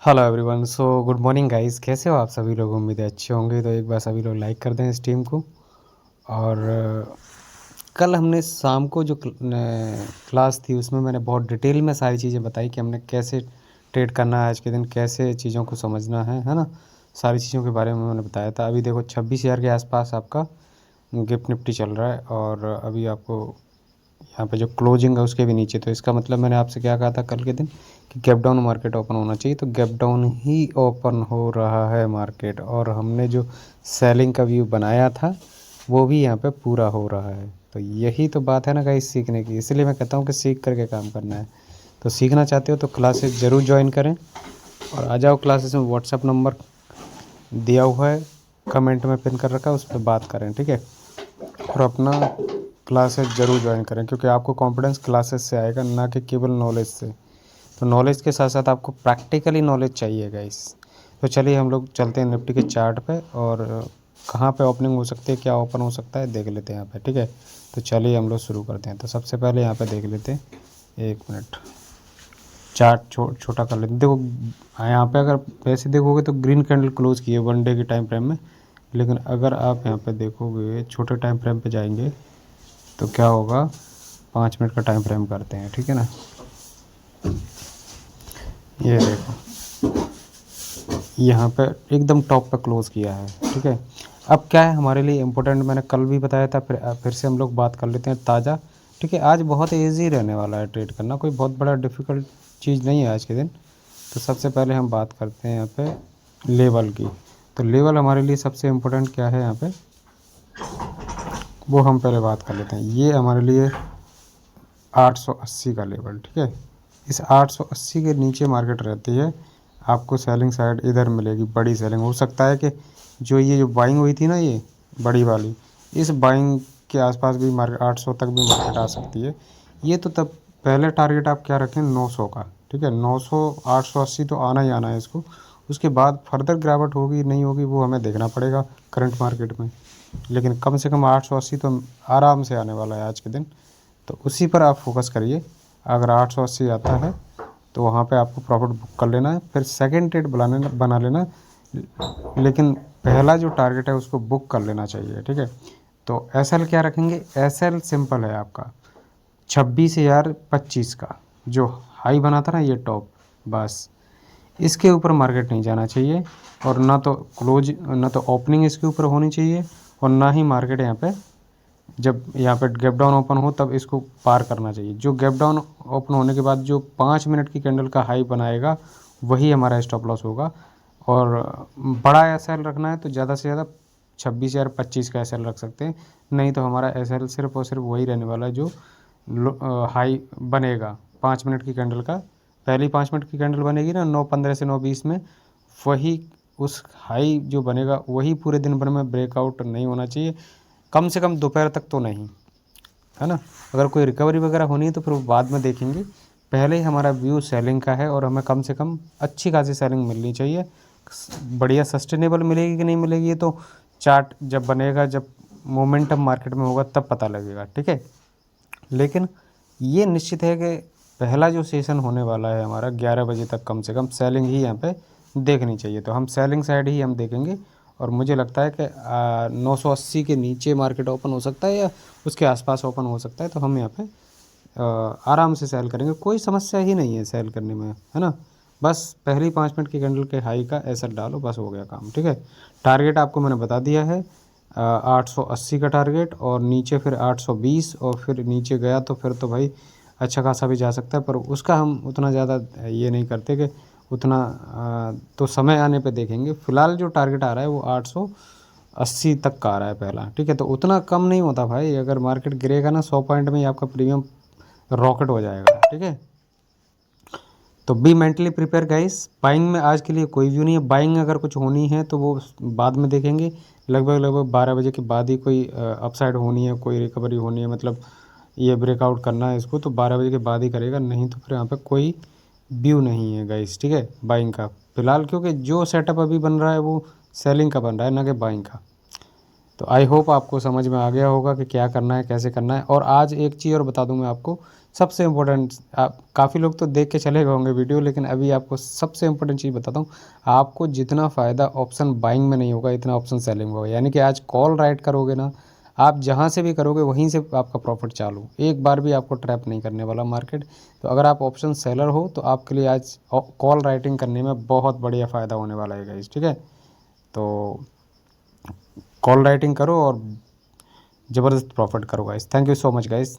Hello everyone. So good morning guys, कैसे हो आप सभी लोग? उम्मीद है अच्छे होंगे। तो एक बार सभी लोग लाइक कर दें इस टीम को। और कल हमने शाम को जो क्लास थी उसमें मैंने बहुत डिटेल में सारी चीज़ें बताई कि हमने कैसे ट्रेड करना है आज के दिन, कैसे चीज़ों को समझना है ना। सारी चीज़ों के बारे में मैंने बताया था। अभी देखो 26,000 के आसपास आपका गिफ्ट निफ्टी चल रहा है और अभी आपको यहाँ पे जो क्लोजिंग है उसके भी नीचे। तो इसका मतलब मैंने आपसे क्या कहा था कल के दिन कि गैप डाउन मार्केट ओपन होना चाहिए, तो गैप डाउन ही ओपन हो रहा है मार्केट। और हमने जो सेलिंग का व्यू बनाया था वो भी यहाँ पे पूरा हो रहा है। तो यही तो बात है ना गाइस, सीखने की। इसलिए मैं कहता हूँ कि सीख करके काम करना है। तो सीखना चाहते हो तो क्लासेस ज़रूर ज्वाइन करें और आ जाओ क्लासेस में। व्हाट्सअप नंबर दिया हुआ है, कमेंट में पिन कर रखा है, उस पर बात करें, ठीक है। और अपना क्लासेस ज़रूर ज्वाइन करें क्योंकि आपको कॉन्फिडेंस क्लासेस से आएगा, ना कि केवल नॉलेज से। तो नॉलेज के साथ साथ आपको प्रैक्टिकली नॉलेज चाहिए गाइस। तो चलिए हम लोग चलते हैं निफ्टी के चार्ट पे और कहाँ पे ओपनिंग हो सकती है, क्या ओपन हो सकता है देख लेते हैं यहाँ पे, ठीक है। तो चलिए हम लोग शुरू करते हैं। तो सबसे पहले यहाँ पे देख लेते हैं, एक मिनट, चार्ट छोटा कर लेते हैं। देखो यहाँ पे अगर वैसे देखोगे तो ग्रीन कैंडल क्लोज की है 1 डे के टाइम फ्रेम में, लेकिन अगर आप यहाँ पे देखोगे छोटे टाइम फ्रेम पे जाएंगे तो क्या होगा। 5 मिनट का टाइम फ्रेम करते हैं, ठीक है ना। ये देखो यहाँ पे एकदम टॉप पे क्लोज़ किया है, ठीक है। अब क्या है हमारे लिए इम्पोर्टेंट, मैंने कल भी बताया था, फिर से हम लोग बात कर लेते हैं ताज़ा, ठीक है। आज बहुत इजी रहने वाला है ट्रेड करना, कोई बहुत बड़ा डिफ़िकल्ट चीज़ नहीं है आज के दिन। तो सबसे पहले हम बात करते हैं यहाँ पे लेवल की। तो लेवल हमारे लिए सबसे इम्पोर्टेंट क्या है यहाँ पे, वो हम पहले बात कर लेते हैं। ये हमारे लिए 880 का लेवल, ठीक है। इस 880 के नीचे मार्केट रहती है, आपको सेलिंग साइड इधर मिलेगी, बड़ी सेलिंग। हो सकता है कि जो बाइंग हुई थी ना, ये बड़ी वाली, इस बाइंग के आसपास भी मार्केट 800 तक भी मार्केट आ सकती है। ये तो तब पहले टारगेट आप क्या रखें, 900 का, ठीक है। 900 880 तो आना ही आना है इसको। उसके बाद फर्दर गिरावट होगी नहीं होगी वो हमें देखना पड़ेगा करंट मार्केट में, लेकिन कम से कम 880 तो आराम से आने वाला है आज के दिन। तो उसी पर आप फोकस करिए। अगर 880 आता है तो वहाँ पे आपको प्रॉफिट बुक कर लेना है, फिर सेकंड ट्रेड बना लेना। लेकिन पहला जो टारगेट है उसको बुक कर लेना चाहिए, ठीक है। तो एसएल क्या रखेंगे, एसएल सिंपल है आपका 26,025 का, जो हाई बना था ना ये टॉप, बस इसके ऊपर मार्केट नहीं जाना चाहिए। और ना तो ना तो ओपनिंग इसके ऊपर होनी चाहिए, और ना ही मार्केट यहाँ पे, जब यहाँ पे गैप डाउन ओपन हो तब इसको पार करना चाहिए। जो गैप डाउन ओपन होने के बाद जो 5 मिनट की कैंडल का हाई बनाएगा वही हमारा स्टॉप लॉस होगा। और बड़ा एस एल रखना है तो ज़्यादा से ज़्यादा 26,025 का एस एल रख सकते हैं। नहीं तो हमारा एस एल सिर्फ और सिर्फ वही रहने वाला है जो हाई बनेगा 5 मिनट की कैंडल का। पहली 5 मिनट की कैंडल बनेगी ना 9:15 से 9:20 में, वही उस हाई जो बनेगा वही पूरे दिन भर में ब्रेकआउट नहीं होना चाहिए, कम से कम दोपहर तक तो नहीं, है ना। अगर कोई रिकवरी वगैरह होनी है तो फिर वो बाद में देखेंगे। पहले ही हमारा व्यू सेलिंग का है और हमें कम से कम अच्छी खासी सेलिंग मिलनी चाहिए। बढ़िया सस्टेनेबल मिलेगी कि नहीं मिलेगी ये तो चार्ट जब बनेगा, जब मोमेंटम मार्केट में होगा तब पता लगेगा, ठीक है। लेकिन ये निश्चित है कि पहला जो सेशन होने वाला है हमारा 11 बजे तक कम से कम सेलिंग ही यहाँ पे देखनी चाहिए। तो हम सेलिंग साइड ही हम देखेंगे और मुझे लगता है कि 980 के नीचे मार्केट ओपन हो सकता है या उसके आसपास ओपन हो सकता है। तो हम यहाँ पे आराम से सेल करेंगे, कोई समस्या ही नहीं है सेल करने में, है ना। बस पहली 5 मिनट की कैंडल के हाई का एसएल डालो, बस हो गया काम, ठीक है। टारगेट आपको मैंने बता दिया है 880 का टारगेट, और नीचे फिर 820, और फिर नीचे गया तो फिर तो भाई अच्छा खासा भी जा सकता है, पर उसका हम उतना ज़्यादा ये नहीं करते कि उतना तो समय आने पे देखेंगे। फ़िलहाल जो टारगेट आ रहा है वो 880 तक का आ रहा है पहला, ठीक है। तो उतना कम नहीं होता भाई, अगर मार्केट गिरेगा ना 100 पॉइंट में ही आपका प्रीमियम रॉकेट हो जाएगा, ठीक है। तो be mentally prepare guys. Buying में आज के लिए कोई व्यू नहीं है, बाइंग अगर कुछ होनी है तो वो बाद में देखेंगे। लगभग 12 बजे के बाद ही कोई अपसाइड होनी है, कोई रिकवरी होनी है, मतलब ये ब्रेकआउट करना है इसको, तो 12 बजे के बाद ही करेगा, नहीं तो फिर यहाँ पे कोई व्यू नहीं है गाइस, ठीक है, बाइंग का फिलहाल। क्योंकि जो सेटअप अभी बन रहा है वो सेलिंग का बन रहा है, ना कि बाइंग का। तो आई होप आपको समझ में आ गया होगा कि क्या करना है, कैसे करना है। और आज एक चीज़ और बता दूं मैं आपको सबसे इम्पोर्टेंट, आप काफ़ी लोग तो देख के चले गए होंगे वीडियो, लेकिन अभी आपको सबसे इम्पोर्टेंट चीज़ बताता हूँ। आपको जितना फ़ायदा ऑप्शन बाइंग में नहीं होगा, इतना ऑप्शन सेलिंग में होगा। यानी कि आज कॉल राइट करोगे ना, आप जहाँ से भी करोगे वहीं से आपका प्रॉफिट चालू, एक बार भी आपको ट्रैप नहीं करने वाला मार्केट। तो अगर आप ऑप्शन सेलर हो तो आपके लिए आज कॉल राइटिंग करने में बहुत बढ़िया फ़ायदा होने वाला है गाइस, ठीक है। तो कॉल राइटिंग करो और ज़बरदस्त प्रॉफिट करो guys. Thank you so much guys.